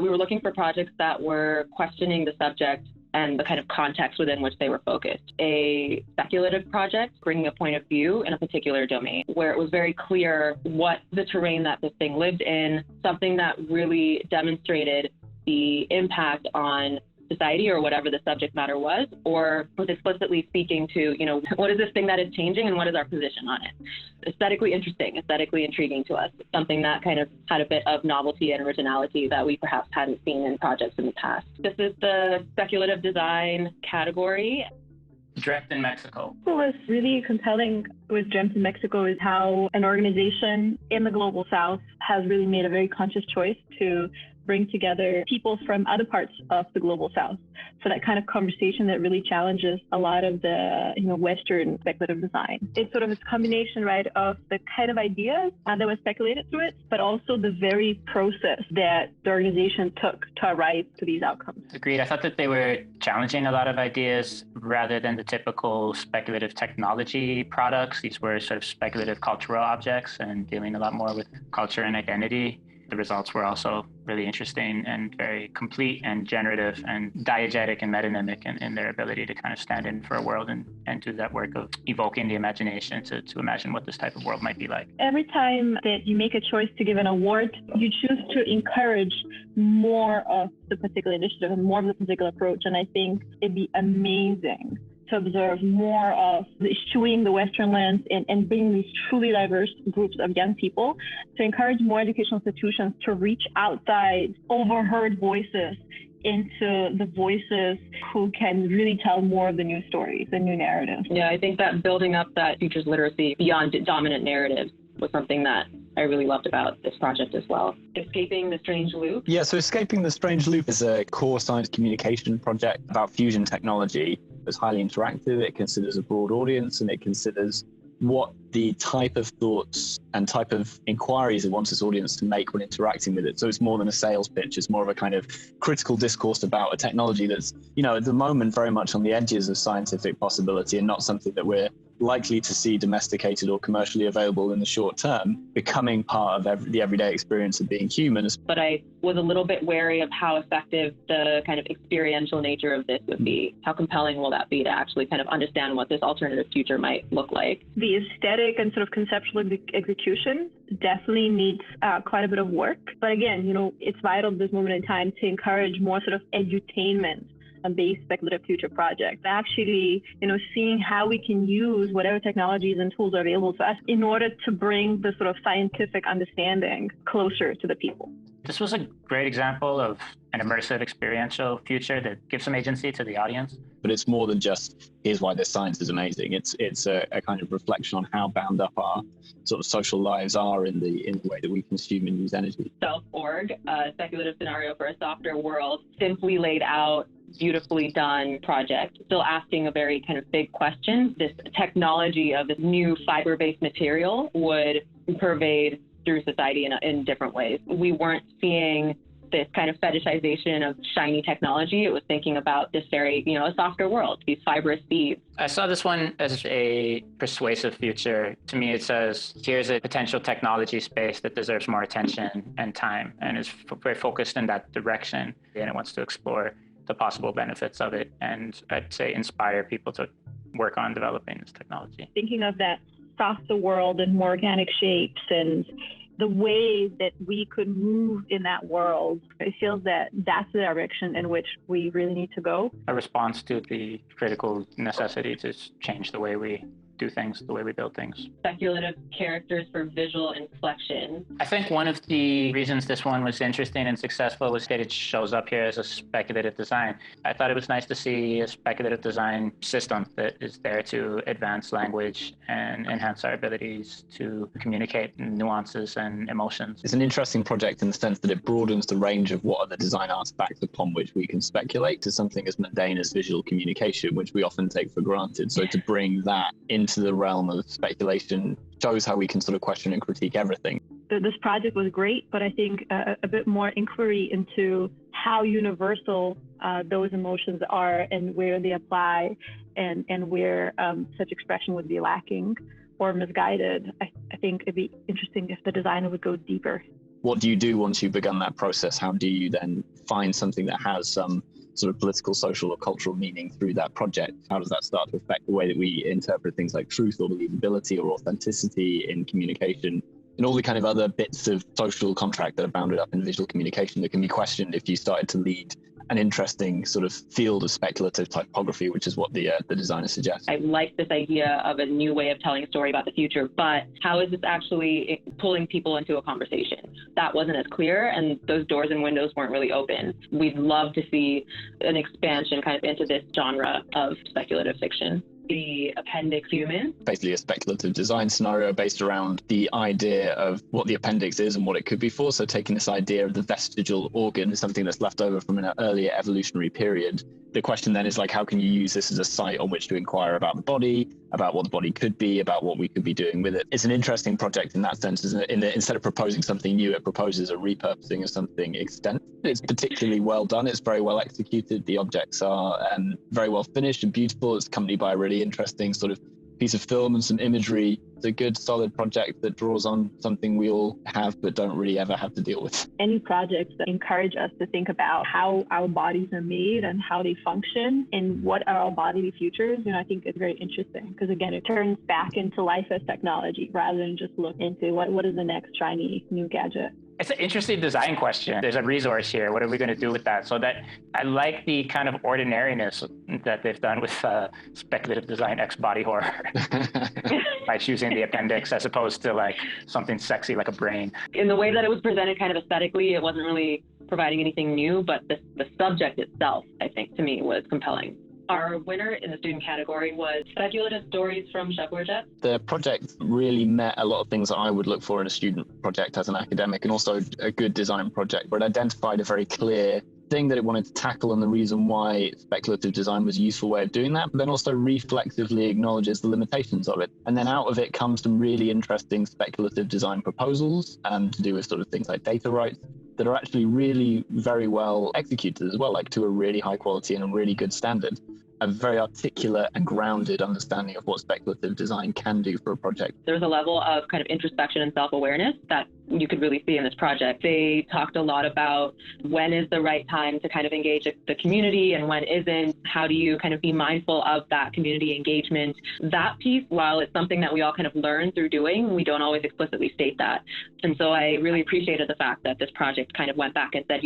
We were looking for projects that were questioning the subject and the kind of context within which they were focused. A speculative project, bringing a point of view in a particular domain, where it was very clear what the terrain that this thing lived in, something that really demonstrated the impact on society or whatever the subject matter was, or was explicitly speaking to, what is this thing that is changing and what is our position on it? Aesthetically interesting, aesthetically intriguing to us, something that kind of had a bit of novelty and originality that we perhaps hadn't seen in projects in the past. This is the speculative design category. Dreamt in Mexico. What was really compelling with Dreamt in Mexico is how an organization in the Global South has really made a very conscious choice to bring together people from other parts of the Global South for that kind of conversation that really challenges a lot of the Western speculative design. It's sort of this combination, right, of the kind of ideas that were speculated through it, but also the very process that the organization took to arrive to these outcomes. Agreed. I thought that they were challenging a lot of ideas rather than the typical speculative technology products. These were sort of speculative cultural objects and dealing a lot more with culture and identity. The results were also really interesting and very complete and generative and diegetic and metonymic in their ability to kind of stand in for a world and do that work of evoking the imagination to imagine what this type of world might be like. Every time that you make a choice to give an award, you choose to encourage more of the particular initiative and more of the particular approach. And I think it'd be amazing to observe more of eschewing the Western lens and bringing these truly diverse groups of young people, to encourage more educational institutions to reach outside overheard voices into the voices who can really tell more of the new stories and new narratives. Yeah, I think that building up that futures literacy beyond dominant narratives was something that I really loved about this project as well. Escaping the Strange Loop. Yeah, so Escaping the Strange Loop is a core science communication project about fusion technology. It's highly interactive, it considers a broad audience, and it considers what the type of thoughts and type of inquiries it wants its audience to make when interacting with it. So it's more than a sales pitch. It's more of a kind of critical discourse about a technology that's, at the moment very much on the edges of scientific possibility and not something that we're likely to see domesticated or commercially available in the short term, becoming part of the everyday experience of being human. But I was a little bit wary of how effective the kind of experiential nature of this would be. How compelling will that be to actually kind of understand what this alternative future might look like? The aesthetic and sort of conceptual execution definitely needs quite a bit of work. But again, it's vital at this moment in time to encourage more sort of edutainment based speculative future projects. Actually, seeing how we can use whatever technologies and tools are available to us in order to bring the sort of scientific understanding closer to the people. This was a great example of an immersive experiential future that gives some agency to the audience. But it's more than just, here's why this science is amazing. It's a kind of reflection on how bound up our sort of social lives are in the way that we consume and use energy. Self-org, a speculative scenario for a softer world, simply laid out, beautifully done project, still asking a very kind of big question. This technology of this new fiber-based material would pervade through society in different ways. We weren't seeing this kind of fetishization of shiny technology. It was thinking about this very, a softer world, these fibrous beads. I saw this one as a persuasive future. To me, it says, here's a potential technology space that deserves more attention and time and is very focused in that direction. And it wants to explore the possible benefits of it and I'd say inspire people to work on developing this technology. Thinking of that softer world and more organic shapes and the way that we could move in that world, it feels that that's the direction in which we really need to go. A response to the critical necessity to change the way we do things, the way we build things. Speculative characters for visual inflection. I think one of the reasons this one was interesting and successful was that it shows up here as a speculative design. I thought it was nice to see a speculative design system that is there to advance language and enhance our abilities to communicate nuances and emotions. It's an interesting project in the sense that it broadens the range of what are the design artifacts upon which we can speculate to something as mundane as visual communication, which we often take for granted. So to bring that into the realm of speculation shows how we can sort of question and critique everything. This project was great, but I think a bit more inquiry into how universal those emotions are and where they apply and where such expression would be lacking or misguided. I think it'd be interesting if the designer would go deeper what do you do once you've begun that process? How do you then find something that has some sort of political, social, or cultural meaning through that project? How does that start to affect the way that we interpret things like truth or believability or authenticity in communication, and all the kind of other bits of social contract that are bounded up in visual communication that can be questioned if you started to lead an interesting sort of field of speculative typography, which is what the designer suggests. I like this idea of a new way of telling a story about the future, but how is this actually pulling people into a conversation? That wasn't as clear, and those doors and windows weren't really open. We'd love to see an expansion kind of into this genre of speculative fiction. The Appendix Human. Basically a speculative design scenario based around the idea of what the appendix is and what it could be for. So taking this idea of the vestigial organ, something that's left over from an earlier evolutionary period. The question then is like, how can you use this as a site on which to inquire about the body, about what the body could be, about what we could be doing with it? It's an interesting project in that sense, isn't it? Instead of proposing something new, it proposes a repurposing of something extent. It's particularly well done. It's very well executed. The objects are very well finished and beautiful. It's accompanied by a really interesting sort of piece of film and some imagery. It's a good, solid project that draws on something we all have but don't really ever have to deal with. Any projects that encourage us to think about how our bodies are made and how they function and what are our bodily futures, I think it's very interesting because, again, it turns back into life as technology rather than just look into what is the next shiny new gadget. It's an interesting design question. There's a resource here. What are we going to do with that? So that I like the kind of ordinariness that they've done with speculative design X body horror by choosing the appendix as opposed to like something sexy like a brain. In the way that it was presented kind of aesthetically, it wasn't really providing anything new, but the subject itself, I think, to me was compelling. Our winner in the student category was Speculative Stories from Speculative. The project really met a lot of things that I would look for in a student project as an academic, and also a good design project, where it identified a very clear thing that it wanted to tackle and the reason why speculative design was a useful way of doing that, but then also reflexively acknowledges the limitations of it. And then out of it comes some really interesting speculative design proposals to do with sort of things like data rights that are actually really very well executed as well, like to a really high quality and a really good standard. A very articulate and grounded understanding of what speculative design can do for a project. There's a level of kind of introspection and self-awareness that you could really see in this project. They talked a lot about when is the right time to kind of engage the community and when isn't. How do you kind of be mindful of that community engagement? That piece, while it's something that we all kind of learn through doing, we don't always explicitly state that. And so I really appreciated the fact that this project kind of went back and said,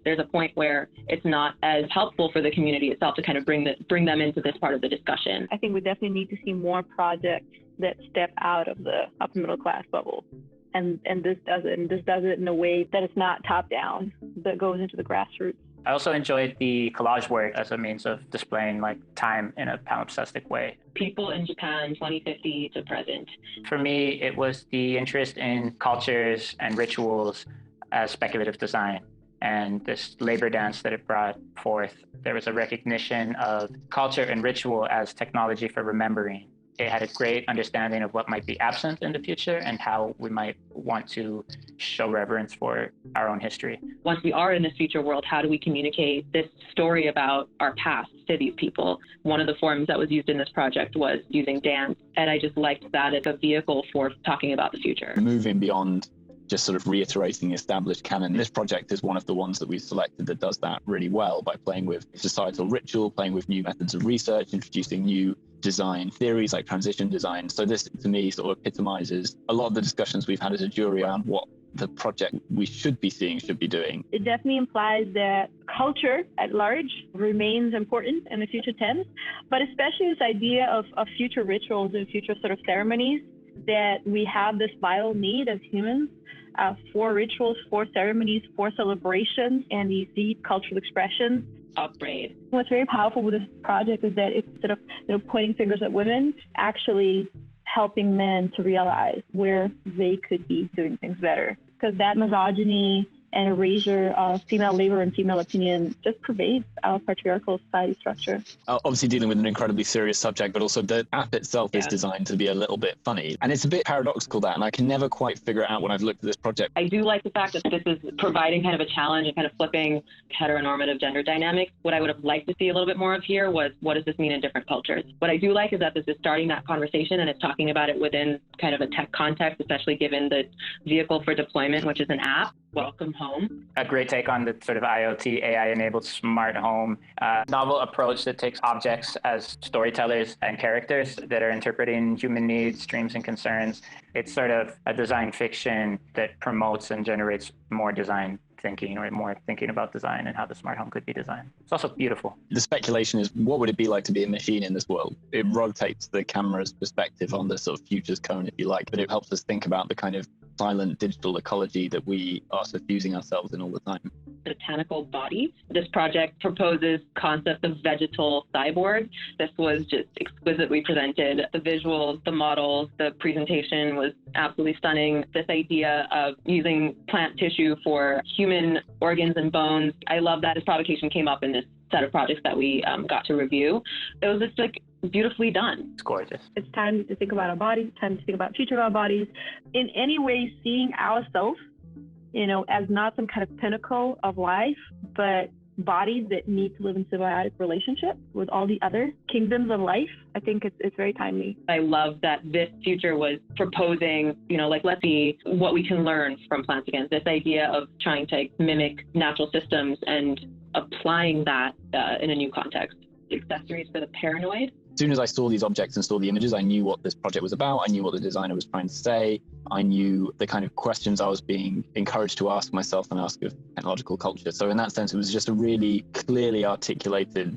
there's a point where it's not as helpful for the community itself to kind of bring them into this part of the discussion. I think we definitely need to see more projects that step out of the upper middle class bubble. And this does it. And this does it in a way that it's not top down, that goes into the grassroots. I also enjoyed the collage work as a means of displaying like time in a palimpsestic way. People in Japan, 2050 to present. For me, it was the interest in cultures and rituals as speculative design. And this labor dance that it brought forth, there was a recognition of culture and ritual as technology for remembering. It had a great understanding of what might be absent in the future and how we might want to show reverence for our own history. Once we are in this future world, how do we communicate this story about our past to these people? One of the forms that was used in this project was using dance, and I just liked that as a vehicle for talking about the future. Moving beyond just sort of reiterating the established canon. This project is one of the ones that we've selected that does that really well by playing with societal ritual, playing with new methods of research, introducing new design theories like transition design. So this, to me, sort of epitomizes a lot of the discussions we've had as a jury around what the project we should be seeing should be doing. It definitely implies that culture at large remains important in the future tense, but especially this idea of future rituals and future sort of ceremonies, that we have this vital need as humans for rituals, for ceremonies, for celebrations, and these deep cultural expressions. Upgrade. What's very powerful with this project is that it's sort of pointing fingers at women, actually helping men to realize where they could be doing things better. Because that misogyny and erasure of female labor and female opinion just pervades our patriarchal society structure. Obviously dealing with an incredibly serious subject, but also the app itself is designed to be a little bit funny. And it's a bit paradoxical, that, and I can never quite figure it out when I've looked at this project. I do like the fact that this is providing kind of a challenge and kind of flipping heteronormative gender dynamics. What I would have liked to see a little bit more of here was, what does this mean in different cultures? What I do like is that this is starting that conversation, and it's talking about it within kind of a tech context, especially given the vehicle for deployment, which is an app. Welcome home. A great take on the sort of IoT, AI-enabled smart home, novel approach that takes objects as storytellers and characters that are interpreting human needs, dreams, and concerns. It's sort of a design fiction that promotes and generates more design thinking, or more thinking about design and how the smart home could be designed. It's also beautiful. The speculation is, what would it be like to be a machine in this world? It rotates the camera's perspective on the sort of future's cone, if you like, but it helps us think about the kind of silent digital ecology that we are suffusing ourselves in all the time. Botanical body. This project proposes concept of vegetal cyborg. This was just exquisitely presented. The visuals, the models, the presentation was absolutely stunning. This idea of using plant tissue for human organs and bones. I love that this provocation came up in this set of projects that we got to review. It was just like beautifully done. It's gorgeous. It's time to think about our bodies, it's time to think about the future of our bodies. In any way, seeing ourselves, as not some kind of pinnacle of life, but bodies that need to live in symbiotic relationship with all the other kingdoms of life. I think it's very timely. I love that this future was proposing, let's see what we can learn from plants again. This idea of trying to mimic natural systems and applying that in a new context. Accessories for the paranoid. As soon as I saw these objects and saw the images, I knew what this project was about. I knew what the designer was trying to say. I knew the kind of questions I was being encouraged to ask myself and ask of technological culture. So in that sense, it was just a really clearly articulated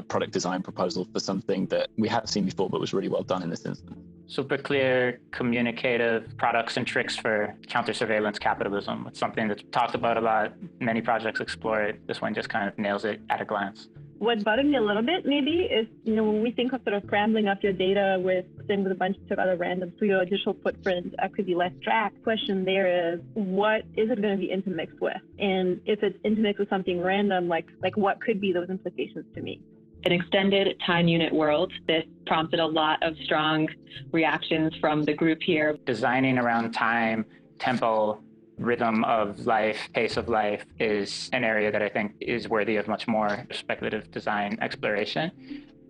product design proposal for something that we had seen before, but was really well done in this instance. Super clear, communicative products and tricks for counter-surveillance capitalism. It's something that's talked about a lot. Many projects explore it. This one just kind of nails it at a glance. What bothered me a little bit maybe is, when we think of sort of scrambling up your data with a bunch of other randoms, so your digital footprint could be less tracked. Question there is, what is it going to be intermixed with? And if it's intermixed with something random, like what could be those implications to me? An extended time unit world. This prompted a lot of strong reactions from the group here. Designing around time, tempo, rhythm of life, pace of life is an area that I think is worthy of much more speculative design exploration.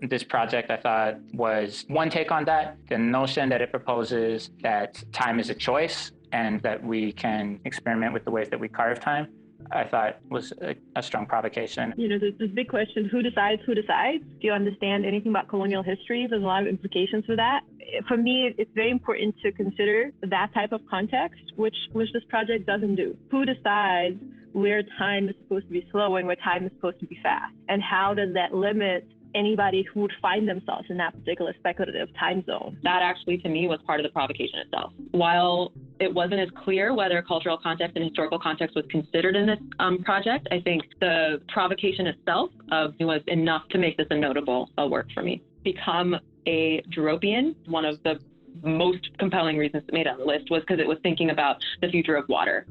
This project, I thought, was one take on that. The notion that it proposes that time is a choice and that we can experiment with the ways that we carve time, I thought was a strong provocation. There's this big question, who decides who decides? Do you understand anything about colonial history? There's a lot of implications for that. For me, it's very important to consider that type of context, which this project doesn't do. Who decides where time is supposed to be slow and where time is supposed to be fast? And how does that limit anybody who would find themselves in that particular speculative time zone? That actually, to me, was part of the provocation itself. While it wasn't as clear whether cultural context and historical context was considered in this project, I think the provocation itself was enough to make this a notable work for me. Become a Dropian, one of the most compelling reasons it made on the list was because it was thinking about the future of water.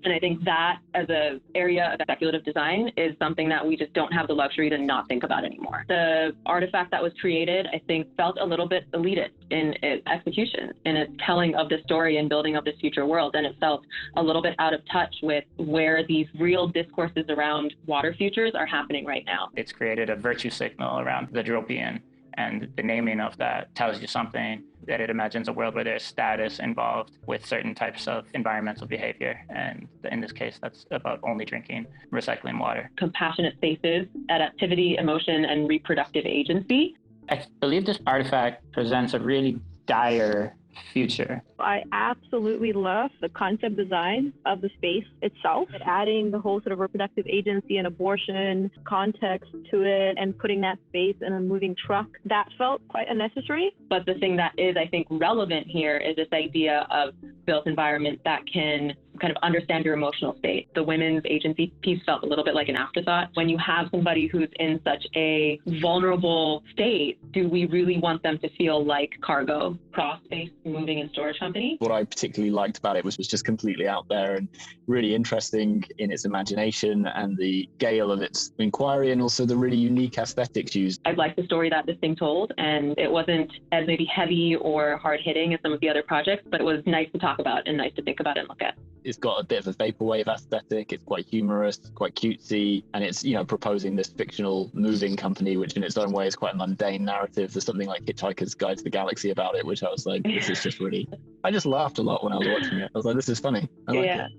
And I think that as an area of speculative design is something that we just don't have the luxury to not think about anymore. The artifact that was created, I think, felt a little bit elitist in its execution, in its telling of the story and building of this future world. And it felt a little bit out of touch with where these real discourses around water futures are happening right now. It's created a virtue signal around the Dropian, and the naming of that tells you something, that it imagines a world where there's status involved with certain types of environmental behavior. And in this case, that's about only drinking recycling water. Compassionate spaces, adaptivity, emotion, and reproductive agency. I believe this artifact presents a really dire future. I absolutely love the concept design of the space itself, adding the whole sort of reproductive agency and abortion context to it and putting that space in a moving truck. That felt quite unnecessary. But the thing that is, I think, relevant here is this idea of built environment that can kind of understand your emotional state. The women's agency piece felt a little bit like an afterthought. When you have somebody who's in such a vulnerable state, do we really want them to feel like cargo, cross-space moving and storage company? What I particularly liked about it was just completely out there and really interesting in its imagination and the scale of its inquiry, and also the really unique aesthetics used. I liked the story that this thing told, and it wasn't as maybe heavy or hard-hitting as some of the other projects, but it was nice to talk about and nice to think about and look at. It's got a bit of a vaporwave aesthetic. It's quite humorous, quite cutesy, and it's, you know, proposing this fictional moving company, which in its own way is quite a mundane narrative. There's something like Hitchhiker's Guide to the Galaxy about it, which I was like, this is just really, I just laughed a lot when I was watching it. I was like, this is funny. I like it.